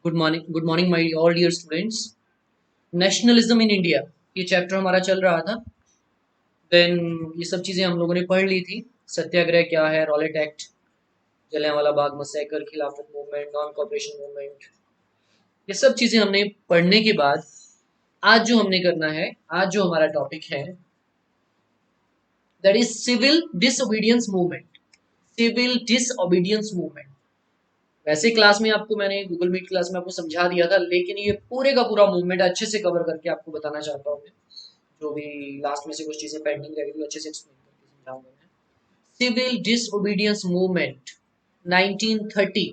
Good morning my all dear students. Nationalism in India ये chapter हमारा चल रहा था। देन ये सब चीज़ें हम लोगों ने पढ़ ली थी। सत्याग्रह क्या है, Rowlatt act, Jallianwala Bagh massacre, खिलाफत मूवमेंट, नॉन कॉपरेशन मूवमेंट, ये सब चीज़ें हमने पढ़ने के बाद आज जो हमने करना है, आज जो हमारा टॉपिक है that is civil disobedience movement. Civil disobedience movement. वैसे क्लास में आपको मैंने गूगल मीट क्लास में आपको समझा दिया था, लेकिन ये पूरे का पूरा मूवमेंट अच्छे से कवर करके आपको बताना चाहता हूँ मैं। जो भी लास्ट में से कुछ चीजें पेंडिंग रह गई अच्छे से एक्सप्लेन करके समझाऊंगा मैं। सिविल डिसओबीडियंस मूवमेंट 1930,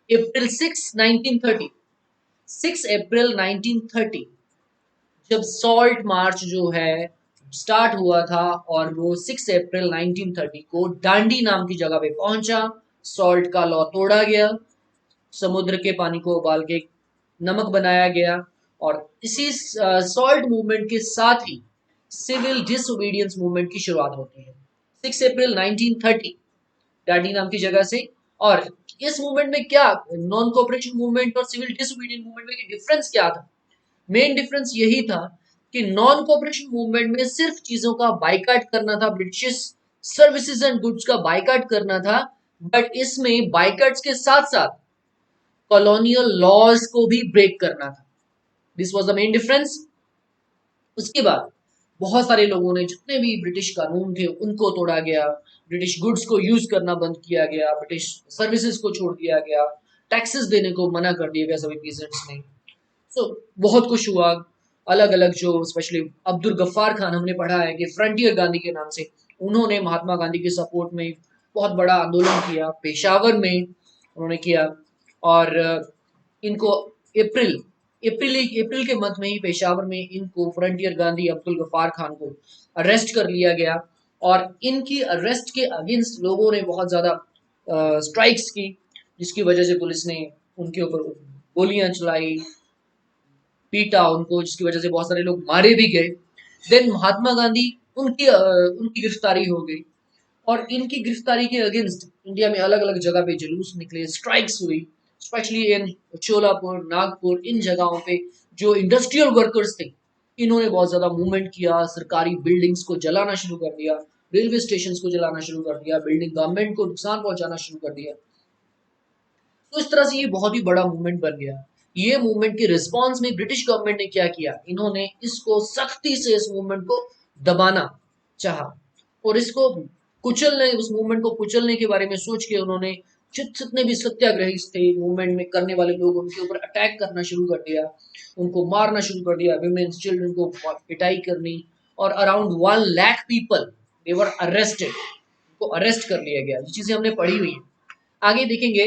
अप्रैल 6 1930, 6 अप्रैल 1930 जब सॉल्ट मार्च जो है स्टार्ट हुआ था, और वो 6 अप्रैल 1930 को डांडी नाम की जगह पे पहुंचा। सॉल्ट का लॉ तोड़ा गया, समुद्र के पानी को उबाल के नमक बनाया गया, और इसी सॉल्ट मूवमेंट के साथ ही सिविल डिसओबीडियंस मूवमेंट की शुरुआत होती है 6 अप्रैल 1930 डाडी नाम की जगह से। और इस मूवमेंट में क्या, नॉन कोऑपरेशन मूवमेंट और सिविल डिसओबीडियंस मूवमेंट में डिफरेंस क्या था? मेन डिफरेंस यही था कि नॉन कोऑपरेशन मूवमेंट में सिर्फ चीजों का बाइकाट करना था, ब्रिटिश सर्विसेज एंड गुड्स का बाइकाट करना था। बट इसमें बाइकाट्स के साथ साथ कॉलोनियल लॉज को भी ब्रेक करना था। This was the main difference. उसके बाद बहुत सारे लोगों ने, जितने भी ब्रिटिश कानून थे उनको तोड़ा गया, ब्रिटिश गुड्स को यूज करना बंद किया गया, ब्रिटिश सर्विसेज को छोड़ दिया गया, टैक्सेस देने को मना कर दिया गया सभी पीजेंट्स ने। सो बहुत कुछ हुआ। अलग अलग जो स्पेशली अब्दुल गफ्फार खान, हमने पढ़ा है कि फ्रंटियर गांधी के नाम से, उन्होंने महात्मा गांधी के सपोर्ट में बहुत बड़ा आंदोलन किया, पेशावर में उन्होंने किया। और इनको अप्रैल अप्रैल अप्रैल के मंथ में ही पेशावर में इनको फ्रंटियर गांधी अब्दुल गफ्फार खान को अरेस्ट कर लिया गया। और इनकी अरेस्ट के अगेंस्ट लोगों ने बहुत ज्यादा स्ट्राइक्स की, जिसकी वजह से पुलिस ने उनके ऊपर गोलियां चलाई, पीटा उनको, जिसकी वजह से बहुत सारे लोग मारे भी गए। देन महात्मा गांधी, उनकी गिरफ्तारी हो गई, और इनकी गिरफ्तारी के अगेंस्ट इंडिया में अलग अलग जगह पे जुलूस निकले, स्ट्राइक्स हुई, स्पेशली इन चोलापुर, नागपुर, इन जगहों पे जो इंडस्ट्रियल वर्कर्स थे, इन्होंने बहुत ज्यादा मूवमेंट किया, सरकारी बिल्डिंग्स को जलाना शुरू कर दिया, रेलवे स्टेशन को जलाना शुरू कर दिया, बिल्डिंग गवर्नमेंट को नुकसान पहुंचाना शुरू कर दिया। तो इस तरह से ये बहुत ही बड़ा मूवमेंट बन गया। ये मूवमेंट के रिस्पॉन्स में ब्रिटिश गवर्नमेंट ने क्या किया, इन्होंने इसको सख्ती से, इस मूवमेंट को दबाना चाहा, और इसको कुचलने, उस मूवमेंट को कुचलने के बारे में सोच के उन्होंने जितने भी सत्याग्रही थे, मूवमेंट में करने वाले लोग, उनके ऊपर अटैक करना शुरू कर दिया, उनको मारना शुरू कर दिया, विमेन्स चिल्ड्रन को पिटाई करनी, और around 1 lakh people they were arrested, को अरेस्ट कर लिया गया। ये चीजें हमने पढ़ी हुई है। आगे देखेंगे,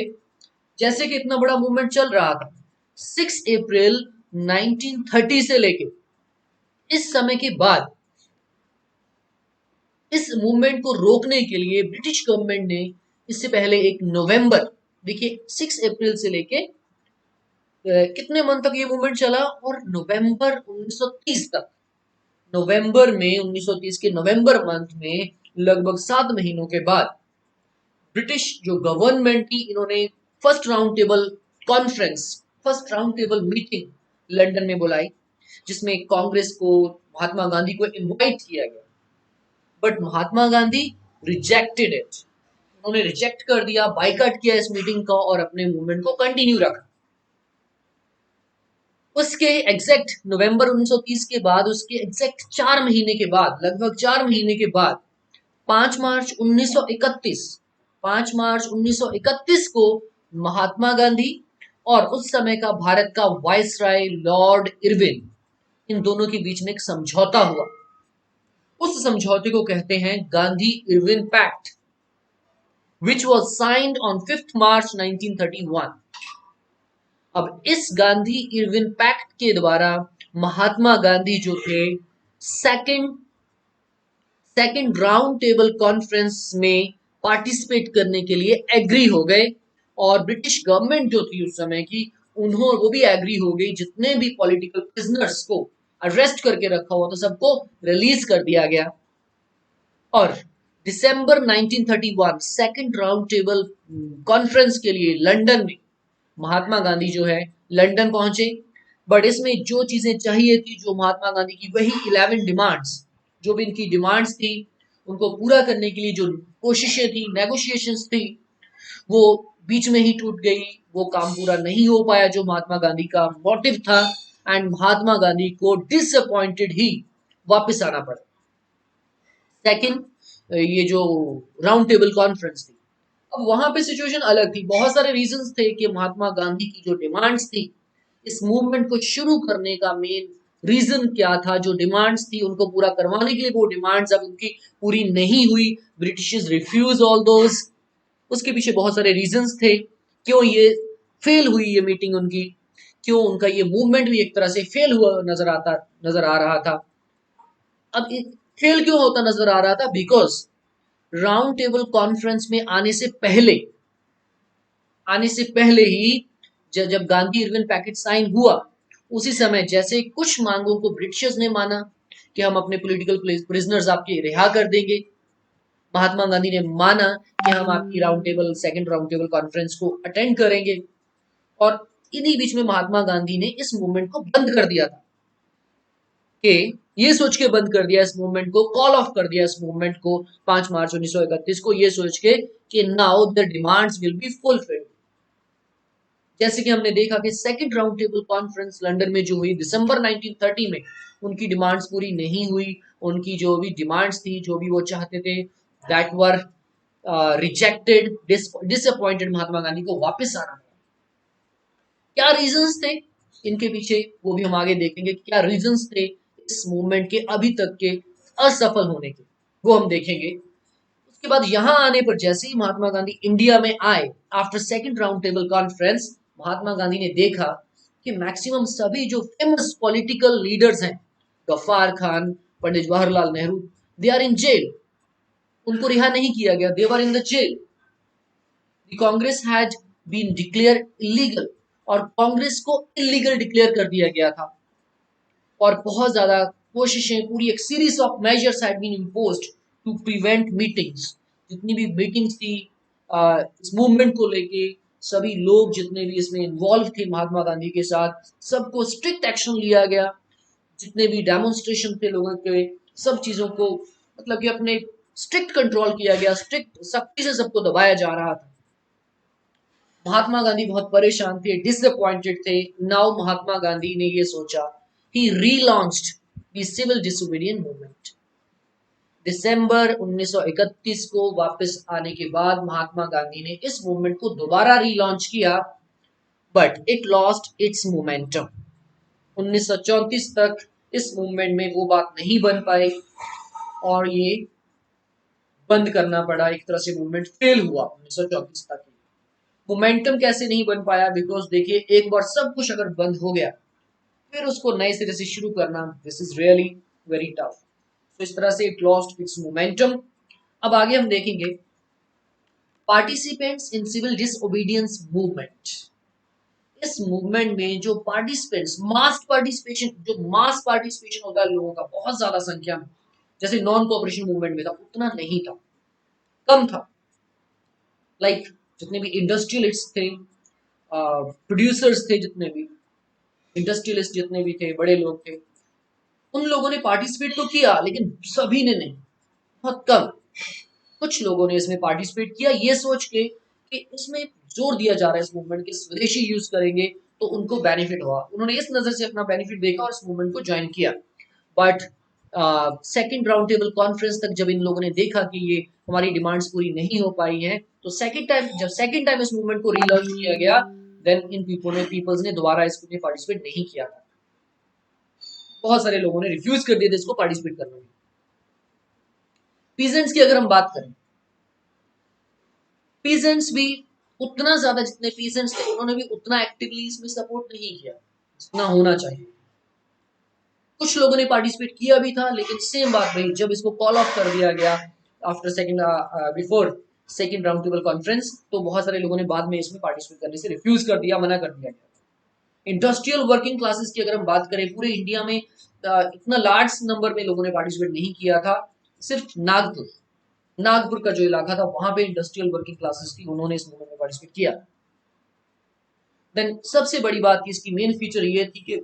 जैसे कि इतना बड़ा मूवमेंट चल रहा था 6 अप्रैल 1930 से लेके इस समय के बाद, इस मूवमेंट को रोकने के लिए ब्रिटिश गवर्नमेंट ने इससे पहले एक नवंबर, देखिए 6 अप्रैल से लेके कितने मंथ तक ये मूवमेंट चला, और नवंबर 1930 तक, नवंबर में 1930 के नवंबर मंथ में लगभग 7 महीनों के बाद ब्रिटिश जो गवर्नमेंट थी, इन्होंने first round table conference, first round table meeting London में बुलाई, जिसमें कांग्रेस को, महात्मा गांधी को इनवाइट किया गया। But Mahatma Gandhi rejected it, उन्होंने रिजेक्ट कर दिया, बाइकआउट किया इस मीटिंग का, और अपने मूवमेंट को कंटिन्यू रखा। उसके एग्जैक्ट नवंबर 1930 के बाद, उसके एग्जैक्ट 4 महीने के बाद, लगभग 4 महीने के बाद, 5 मार्च 1931, 5 मार्च 1931 को महात्मा गांधी और उस समय का भारत का वायसराय लॉर्ड इरविन, इन दोनों के बीच में एक समझौता हुआ। उस समझौते को कहते हैं Gandhi Irwin pact, which was signed on 5 March 1931। अब इस गांधी इरविन पैक्ट के द्वारा महात्मा गांधी जो थे, second second round table conference में पार्टिसिपेट करने के लिए एग्री हो गए, और ब्रिटिश गवर्नमेंट जो थी उस समय की, वो भी एग्री हो गई, जितने भी पॉलिटिकल प्रिजनर्स को अरेस्ट करके रखा हुआ था सबको रिलीज कर दिया गया। और दिसंबर 1931 सेकंड राउंड टेबल कॉन्फ्रेंस के लिए लंदन में महात्मा गांधी जो है लंदन पहुंचे, बट इसमें जो चीजें चाहिए थी, जो महात्मा गांधी की वही 11 डिमांड्स, जो भी इनकी डिमांड्स थी, उनको पूरा करने के लिए जो कोशिशें थी, नेगोशिएशंस थी, वो बीच में ही टूट गई। वो काम पूरा नहीं हो पाया जो महात्मा गांधी का मोटिव था, एंड महात्मा गांधी को डिसअपॉइंटेड ही वापस आना पड़ा। सेकंड, ये जो राउंड टेबल कॉन्फ्रेंस थी, अब वहां पे सिचुएशन अलग थी। बहुत सारे रीजंस थे कि महात्मा गांधी की जो डिमांड्स थी, इस मूवमेंट को शुरू करने का मेन रीजन क्या था, जो डिमांड्स थी उनको पूरा करवाने के लिए वो डिमांड्स अब उनकी पूरी नहीं हुई, ब्रिटिशर्स रिफ्यूज ऑल दोज। उसके पीछे बहुत सारे रीजंस थे, क्यों ये फेल हुई ये मीटिंग उनकी, क्यों उनका ये मूवमेंट भी एक तरह से फेल हुआ नजर आ रहा था। अब फेल क्यों होता नजर आ रहा था? बिकॉज राउंड टेबल कॉन्फ्रेंस में आने से पहले ही जब गांधी इरविन पैक्ट साइन हुआ, उसी समय जैसे कुछ मांगों को ब्रिटिशर्स ने माना कि हम अपने पॉलिटिकल प्रिजनर्स आपके रिहा कर देंगे, महात्मा गांधी ने माना कि हम आपकी सेकंड राउंड टेबल कॉन्फ्रेंस को अटेंड करेंगे। और इन्हीं बीच में महात्मा गांधी ने इस मूवमेंट को बंद कर दिया था, कि ये सोच के बंद कर दिया इस मूवमेंट को, कॉल ऑफ कर दिया इस मूवमेंट को 5 मार्च 1931 को, ये सोच के कि now the demands will be fulfilled. जैसे कि हमने देखा कि second round table conference London में जो हुई दिसंबर 1930 में, उनकी डिमांड्स पूरी नहीं हुई। उनकी जो भी डिमांड्स थी, जो भी वो चाहते थे, that were rejected, disappointed Mahatma Gandhi को वापस आना पड़ा। क्या रीजंस थे इनके पीछे, वो भी हम आगे देखेंगे। क्या रीजंस थे इस मूवमेंट के अभी तक के असफल होने के, वो हम देखेंगे। उसके बाद यहां आने पर जैसे ही महात्मा गांधी इंडिया में आए after second round table conference, Mahatma Gandhi ने देखा कि मैक्सिमम सभी जो फेमस पॉलिटिकल लीडर्स हैं, Gaffar Khan, Pandit Jawaharlal Nehru, they are in jail. उनको रिहा नहीं किया गया, they were in the jail. The Congress had been declared illegal, और कांग्रेस को इलीगल डिक्लेयर कर दिया गया था। और बहुत ज्यादा कोशिशें, पूरी एक series of measures had been imposed to prevent meetings. जितनी भी मीटिंग्स थी इस मूवमेंट को लेके, सभी लोग जितने भी इसमें इन्वॉल्व थे महात्मा गांधी के साथ, सबको स्ट्रिक्ट एक्शन लिया गया। जितने भी डेमोन्स्ट्रेशन थे लोगों के, सब चीजों को मतलब कि अपने स्ट्रिक्ट कंट्रोल किया गया, स्ट्रिक्ट सख्ती से सबको दबाया जा रहा था। महात्मा गांधी बहुत परेशान थे, डिसअपॉइंटेड थे। नाउ महात्मा गांधी ने ये सोचा, he relaunched the civil disobedient movement. दिसंबर 1931 को वापस आने के बाद महात्मा गांधी ने इस मूवमेंट को दोबारा रीलॉन्च किया, but it lost its momentum. 1934 तक इस मूवमेंट में वो बात नहीं बन पाई, और ये बंद करना पड़ा। एक तरह से मूवमेंट फेल हुआ 1934 तक। मोमेंटम कैसे नहीं बन पाया? बिकॉज देखिए, एक बार सब कुछ अगर बंद हो गया, फिर उसको नए सिरे से शुरू करना, this is really very tough. तो इस तरह से इट लॉस्ट इट्स मोमेंटम। अब आगे हम देखेंगे participants in civil disobedience movement. इस मूवमेंट में जो पार्टिसिपेंट्स, मास पार्टिसिपेशन होता है लोगों का बहुत ज्यादा संख्या में, जैसे नॉन कोऑपरेशन मूवमेंट में था उतना नहीं था, कम था। लाइक जितने भी इंडस्ट्रियलिस्ट थे, प्रोड्यूसर्स थे, जितने भी इंडस्ट्रियलिस्ट जितने भी थे, बड़े लोग थे, उन लोगों ने पार्टिसिपेट तो किया, लेकिन सभी ने नहीं, बहुत कम कुछ लोगों ने इसमें पार्टिसिपेट किया, ये सोच के कि इसमें जोर दिया जा रहा है इस मूवमेंट के स्वदेशी यूज करेंगे तो उनको बेनिफिट होगा। उन्होंने इस नजर से अपना बेनिफिट देखा और इस मूवमेंट को ज्वाइन किया। But second round table conference तक जब इन लोगों ने देखा कि ये हमारी डिमांड्स पूरी नहीं हो पाई हैं, तो सेकंड टाइम इस मूवमेंट को रीलॉन्च किया गया, देन इन पीपल्स ने दोबारा इसमें पार्टिसिपेट नहीं किया था। बहुत सारे लोगों ने रिफ्यूज कर दिया था इसको पार्टिसिपेट करने में। पीजेंट्स की अगर हम बात करें, पीजेंट्स भी उतना ज्यादा, जितने पीजेंट्स थे उन्होंने भी उतना एक्टिवली इसमें सपोर्ट नहीं किया जितना होना चाहिए। कुछ लोगों ने पार्टिसिपेट किया भी था, लेकिन सेम बात वही, जब इसको कॉल ऑफ कर दिया गया after second before second round table conference, तो बहुत सारे लोगों ने बाद में इसमें पार्टिसिपेट करने से रिफ्यूज कर दिया, मना कर दिया गया। इंडस्ट्रियल वर्किंग क्लासेस की अगर हम बात करें, पूरे इंडिया में इतना लार्ज नंबर में लोगों ने पार्टिसिपेट नहीं किया था। सिर्फ नागपुर का जो इलाका था, वहां पे इंडस्ट्रियल वर्किंग क्लासेस थी, उन्होंने इस मूवमेंट में पार्टिसिपेट किया। देन सबसे बड़ी बात थी इसकी मेन फीचर ये थी कि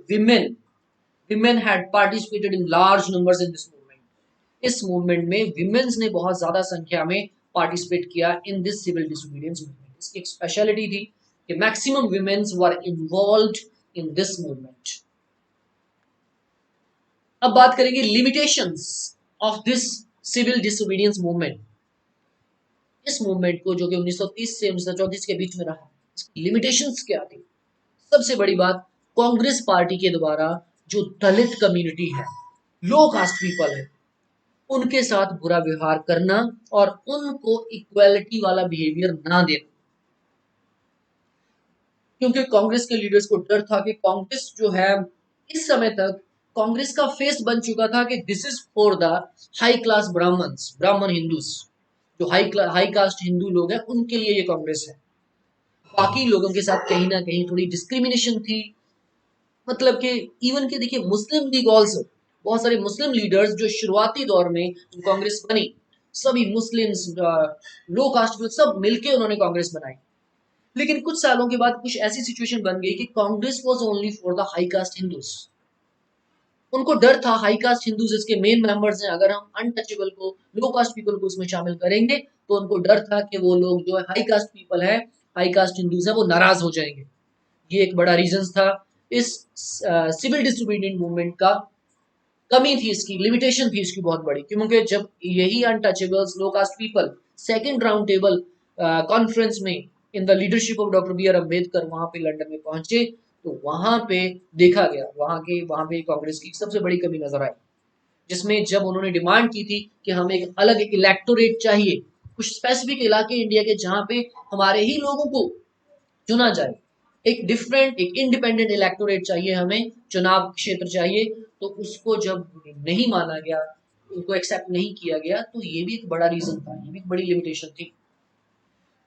women had participated in large numbers in this movement. इस मूवमेंट में विमेन्स ने बहुत ज्यादा संख्या में पार्टिसिपेट किया in this civil disobedience movement. इसकी एक स्पेशलिटी थी कि maximum womens were involved in this movement. अब बात करेंगे limitations of this civil disobedience movement. इस मूवमेंट को जो कि 1930 से 1934 के बीच में रहा, इसकी लिमिटेशंस क्या थी? सबसे बड़ी बात, कांग्रेस पार्टी के द्वारा जो दलित कम्युनिटी है, लो कास्ट पीपल है, उनके साथ बुरा व्यवहार करना और उनको इक्वालिटी वाला बिहेवियर ना देना। क्योंकि कांग्रेस के लीडर्स को डर था कि कांग्रेस जो है इस समय तक कांग्रेस का फेस बन चुका था कि this is for the high class ब्राह्मण हिंदूज, जो हाई कास्ट हिंदू लोग हैं उनके लिए ये कांग्रेस है। बाकी लोगों के साथ कहीं ना कहीं थोड़ी डिस्क्रिमिनेशन थी। मतलब कि इवन के देखिए मुस्लिम लीग ऑल्सो, बहुत सारे मुस्लिम लीडर्स जो शुरुआती दौर में कांग्रेस बनी, सभी मुस्लिम्स, लो कास्ट सब मिलके उन्होंने कांग्रेस बनाई। लेकिन कुछ सालों के बाद कुछ ऐसी सिचुएशन बन गई कि Congress was only for the high cast Hindus. उनको डर था हाई कास्ट हिंदूज इसके मेन मेंबर्स हैं, अगर हम अनटचेबल को, लो कास्ट पीपल को इसमें शामिल करेंगे तो उनको डर था कि वो लोग जो है हाई कास्ट पीपल है, हाई कास्ट हिंदूज है, वो नाराज हो जाएंगे। ये एक बड़ा रीजन था इस सिविल डिसोबीडिएंट मूवमेंट का। कमी थी इसकी, लिमिटेशन थी इसकी बहुत बड़ी, क्योंकि जब यही untouchables, low caste people second round table conference में in the leadership of doctor B R Ambedkar वहां पे लंदन में पहुंचे, तो वहां पे देखा गया, वहां पे कांग्रेस की सबसे बड़ी कमी नजर आई, जिसमें जब उन्होंने डिमांड की थी कि हमें एक अलग इलेक्टोरेट चाहिए, कुछ स्पेसिफिक इलाके इंडिया के जहां पे हमारे ही लोगों को चुना जाए, एक डिफरेंट, एक इंडिपेंडेंट इलेक्टोरेट चाहिए, हमें चुनाव क्षेत्र चाहिए, तो उसको जब नहीं माना गया, उनको एक्सेप्ट नहीं किया गया, तो ये भी एक बड़ा रीजन था, ये भी एक बड़ी लिमिटेशन थी।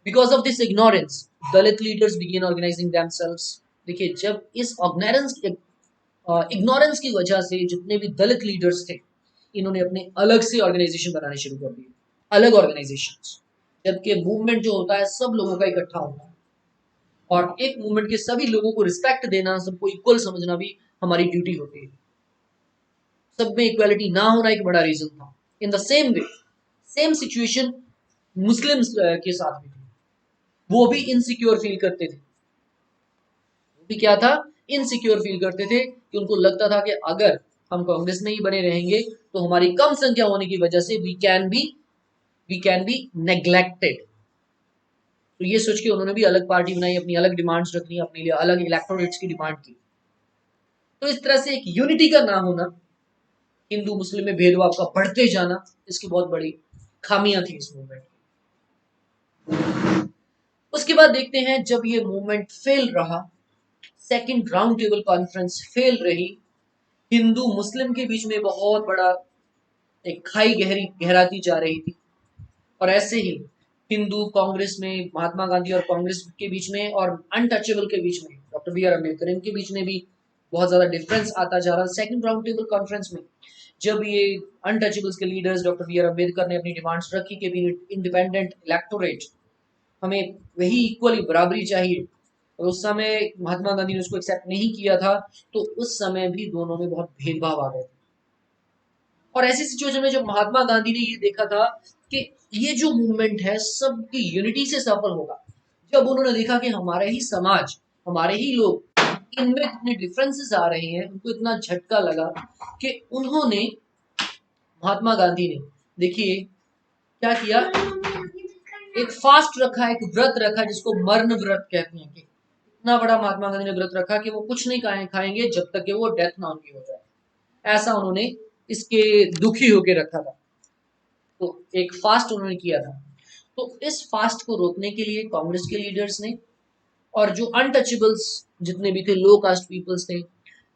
Because of this ignorance Dalit leaders began organising themselves. देखिए जब इस इग्नोरेंस की वजह से जितने भी दलित लीडर्स थे, इन्होंने अपने अलग से ऑर्गेनाइजेशन बनाने शुरू कर दिए, अलग ऑर्गेनाइजेशंस। जबकि मूवमेंट जो होता है सब लोगों का इकट्ठा होता है, और एक मूवमेंट के सभी लोगों को रिस्पेक्ट देना, सबको इक्वल समझना भी हमारी ड्यूटी होती है। सब में इक्वालिटी ना होना एक बड़ा रीजन था। In the same way, same situation Muslims के साथ भी थी। वो भी इनसिक्योर फील करते थे। वो भी क्या था, इनसिक्योर फील करते थे कि उनको लगता था कि अगर हम कांग्रेस में ही बने रहेंगे तो हमारी कम संख्या होने की वजह से वी कैन बी नेग्लेक्टेड। तो ये सोच के उन्होंने भी अलग पार्टी बनाई, अपनी अलग डिमांड्स रखनी, अपने लिए अलग इलेक्टोरेट्स की डिमांड की। तो इस तरह से एक यूनिटी का ना होना, हिंदू मुस्लिम में भेदभाव का बढ़ते जाना, इसकी बहुत बड़ी खामियां थी इस मूवमेंट की। उसके बाद देखते हैं जब ये मूवमेंट फेल रहा, second round table conference fail रही, हिंदू मुस्लिम के बीच में बहुत बड़ा एक खाई गहराती जा रही थी। और ऐसे ही हिंदू कांग्रेस में, महात्मा गांधी और कांग्रेस के बीच में, और अनटचेबल के बीच में, डॉक्टर बी आर अम्बेडकर, इनके बीच में भी बहुत ज्यादा डिफरेंस आता जा रहा। सेकंड राउंड टेबल कॉन्फ्रेंस में जब ये अनटचेबल्स के leaders doctor B R Ambedkar ने अपनी डिमांड्स रखी कि भी इंडिपेंडेंट इलेक्टोरेट, हमें वही इक्वली बराबरी चाहिए, और उस समय महात्मा गांधी ने उसको एक्सेप्ट नहीं किया था, तो उस समय भी दोनों में बहुत भेदभाव आ गए थे। और ऐसी सिचुएशन में जब महात्मा गांधी ने ये देखा था कि ये जो मूवमेंट है सबकी यूनिटी से सफल होगा, जब उन्होंने देखा कि हमारे ही समाज, हमारे ही लोग, इनमें इतने डिफरेंसेस आ रहे हैं, उनको इतना झटका लगा कि उन्होंने, महात्मा गांधी ने, देखिए क्या किया, एक फास्ट रखा, एक व्रत रखा जिसको मरण व्रत कहते हैं। कि इतना बड़ा महात्मा गांधी ने व्रत रखा कि वो कुछ नहीं खाएंगे जब तक कि वो डेथ ना उनकी हो जाए, ऐसा उन्होंने इसके दुखी होकर रखा था। तो एक फास्ट उन्होंने किया था। तो इस फास्ट को रोकने के लिए कांग्रेस के लीडर्स ने, और जो अनटचेबल्स जितने भी थे, लो कास्ट पीपल्स थे,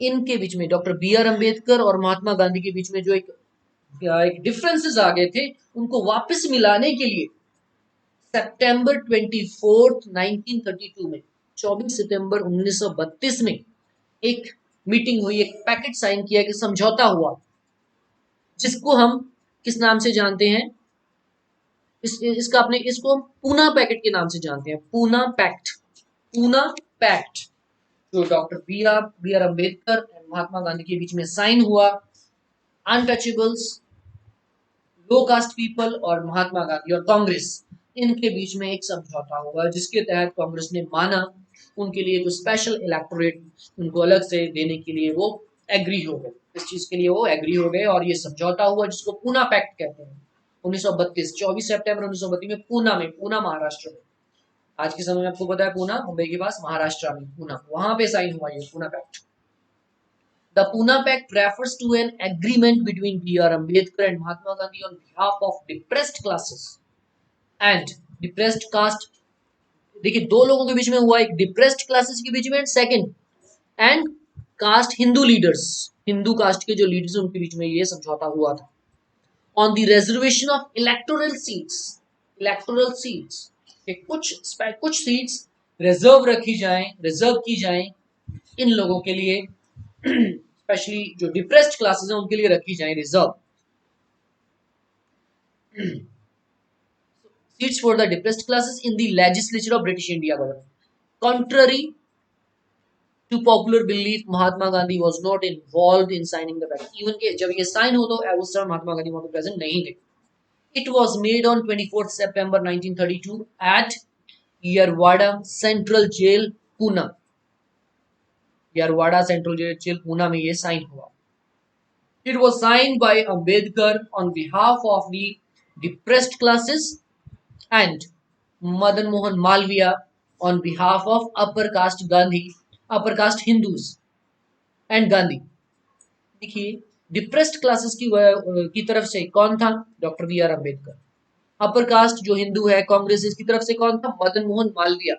इनके बीच में डॉक्टर बी आर अम्बेडकर और महात्मा गांधी के बीच में जो एक डिफरेंसेस आ गए थे, उनको वापस मिलाने के लिए सितंबर 24 1932 में, 24 सितंबर 1932 में एक मीटिंग हुई, एक पैकेट साइन किया, कि समझौता हुआ, जिसको हम किस नाम से जानते हैं, इसको हम पूना पैकेट के नाम से जानते हैं। Poona pact, Poona pact. जो doctor B R Ambedkar and Mahatma Gandhi के बीच में साइन हुआ, अनटचेबल्स, लो कास्ट पीपल और महात्मा गांधी और कांग्रेस, इनके बीच में एक समझौता हुआ जिसके तहत कांग्रेस ने माना उनके लिए जो स्पेशल इलेक्टोरेट उनको अलग से देने के लिए वो एग्री हो गए, इस चीज के लिए वो एग्री हो गए और ये समझौता हुआ जिसको पूना पैक्ट कहते हैं। 1932 24 सितंबर 1932 में पूना में, पूना महाराष्ट्र में, आज के समय में आपको पता है पूना मुंबई के पास महाराष्ट्र में पूना, वहां पे साइन हुआ ये Poona pact. The Pune Pact refers to an agreement between B.R. Ambedkar and Mahatma Gandhi on behalf of depressed classes and depressed caste। देखिए दो लोगों के बीच में हुआ, एक डिप्रेस्ड क्लासेस के बीच में and second and caste Hindu leaders, Hindu caste के जो लीडर्स उनके बीच में ये समझौता हुआ था। On the reservation of electoral seats, electoral seats कुछ सीट्स रिजर्व रखी जाएं, रिजर्व की जाएं इन लोगों के लिए, स्पेशली जो डिप्रेस्ड क्लासेस हैं उनके लिए रखी जाए reserve seats for the depressed classes in the legislature of British India government. Contrary to popular belief Mahatma Gandhi was not involved in signing the pact. Even के जब ये साइन हो तो उस समय महात्मा गांधी वहां पे प्रेजेंट नहीं थे। It was made on 24 September 1932 at Yerwada central jail Poona, Yerwada central jail Poona में ये साइन हुआ। It was signed by Ambedkar on behalf of the depressed classes and Madan Mohan Malviya on behalf of upper caste Gandhi, upper caste Hindus and Gandhi। देखिए depressed classes की तरफ से कौन था? Doctor B R Ambedkar. Upper caste जो हिंदू है कांग्रेस, इसकी तरफ से कौन था? मदन मोहन मालविया।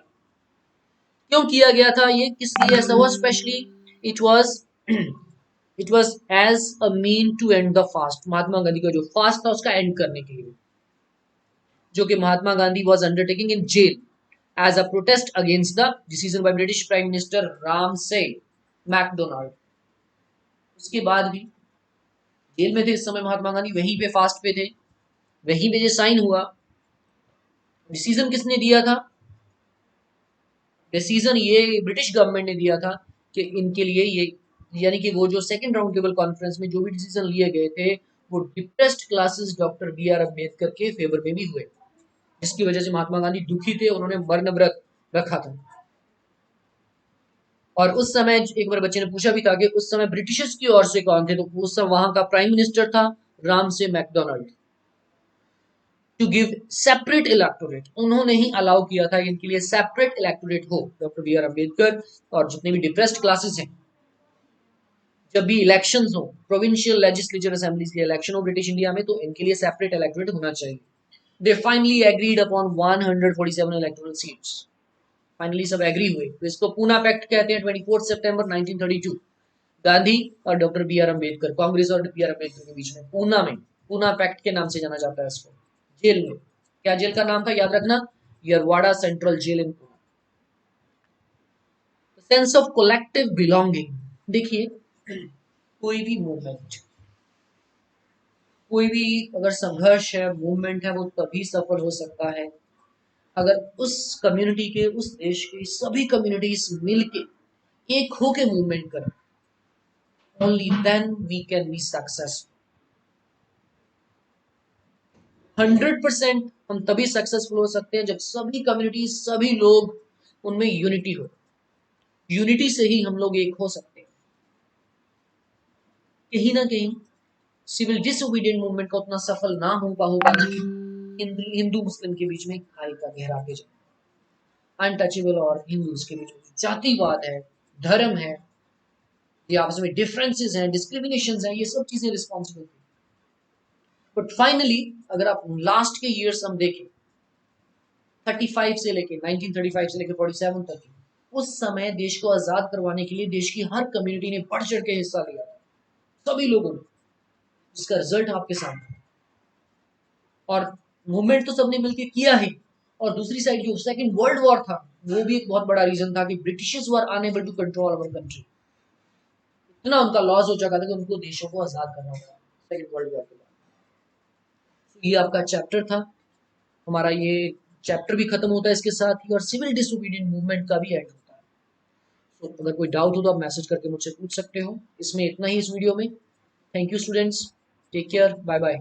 क्यों किया गया था ये, किस लिए ऐसा हुआ? Specially it was it was as a mean to end the fast, Mahatma Gandhi का जो फास्ट था उसका एंड करने के लिए, जो कि Mahatma Gandhi was undertaking in jail as a protest against the decision by British prime minister Ramsay MacDonald. उसके बाद भी जेल में थे इस समय महात्मा गांधी, वहीं पे फास्ट पे थे, वहीं पे जो साइन हुआ। डिसीजन किसने दिया था? डिसीजन ये ब्रिटिश गवर्नमेंट ने दिया था कि इनके लिए ये, यानी कि वो जो सेकंड राउंड टेबल कॉन्फ्रेंस में जो भी डिसीजन लिए गए थे वो depressed classes doctor B R Ambedkar के फेवर में भी हुए, जिसकी वजह से महात्मा गांधी दुखी थे, उन्होंने मरण व्रत रखा था। और उस समय एक बार बच्चे ने पूछा भी था कि उस समय ब्रिटिशर्स की ओर से कौन थे, तो उस समय वहां का प्राइम मिनिस्टर था Ramsay MacDonald. To give separate electorate, उन्होंने ही अलाउ किया था इनके लिए सेपरेट इलेक्टोरेट हो। डॉक्टर बी आर अम्बेडकर और जितने भी डिप्रेस्ड क्लासेस हैं, जब भी इलेक्शंस हो, प्रोविंशियल लेजिस्लेचर असेंबलीज के इलेक्शन हो ब्रिटिश इंडिया में, तो इनके लिए सेपरेट इलेक्टोरेट होना चाहिए। They finally agreed upon 147 electoral seats, finally सब एग्री हुए, तो इसको पूना पैक्ट कहते हैं। 24 सितंबर 1932 गांधी और doctor B R Ambedkar, Congress और बी आर अम्बेडकर के बीच में पूना में, पूना पैक्ट के नाम से जाना जाता है इसको। जेल में, क्या जेल का नाम था याद रखना? Yerwada central jail in Poona. Sense of collective belonging, देखिए कोई भी मूवमेंट, कोई भी अगर संघर्ष है, मूवमेंट है, वो तभी सफल हो सकता है अगर उस कम्युनिटी के, उस देश के सभी कम्युनिटीज मिलके एक होके मूवमेंट करें। Only then we can be successful. 100% हम तभी सक्सेसफुल हो सकते हैं जब सभी कम्युनिटी, सभी लोग, उनमें यूनिटी हो। यूनिटी से ही हम लोग एक हो सकते हैं। कहीं ना कहीं सिविल डिसोबीडियंट मूवमेंट का उतना सफल ना हो पाएगा, हिंदू मुस्लिम के बीच में खाई का गहरा के जाए, अनटचेबल और हिंदूज के बीच में जातिवाद है, धर्म है, ये आपस में डिफरेंसेस हैं, डिस्क्रिमिनेशन है, ये सब चीजें रिस्पॉन्सिबल थी। बट फाइनली अगर आप लास्ट के ईयर्स हम देखें 35 से लेके 1935 से लेके 47 तक, उस समय देश को आजाद करवाने के लिए देश की हर कम्युनिटी ने बढ़ चढ़ के हिस्सा लिया, सभी लोगों ने, जिसका रिजल्ट आपके सामने। और मूवमेंट तो सबने मिलकर किया ही, और दूसरी साइड जो सेकंड वर्ल्ड वॉर था वो भी एक बहुत बड़ा रीजन था कि britishers were unable to control our country. इतना उनका लॉस हो चुका था कि उनको देशों को आजाद करना पड़ा सेकंड वर्ल्ड वॉर के बाद। ये आपका चैप्टर था, हमारा ये चैप्टर भी खत्म होता है इसके साथ ही, और सिविल डिसोबीडियंट मूवमेंट का भी एंड होता है। तो अगर कोई डाउट हो तो आप मैसेज करके मुझसे पूछ सकते हो। इसमें इतना ही इस वीडियो में। Thank you students, take care, bye bye.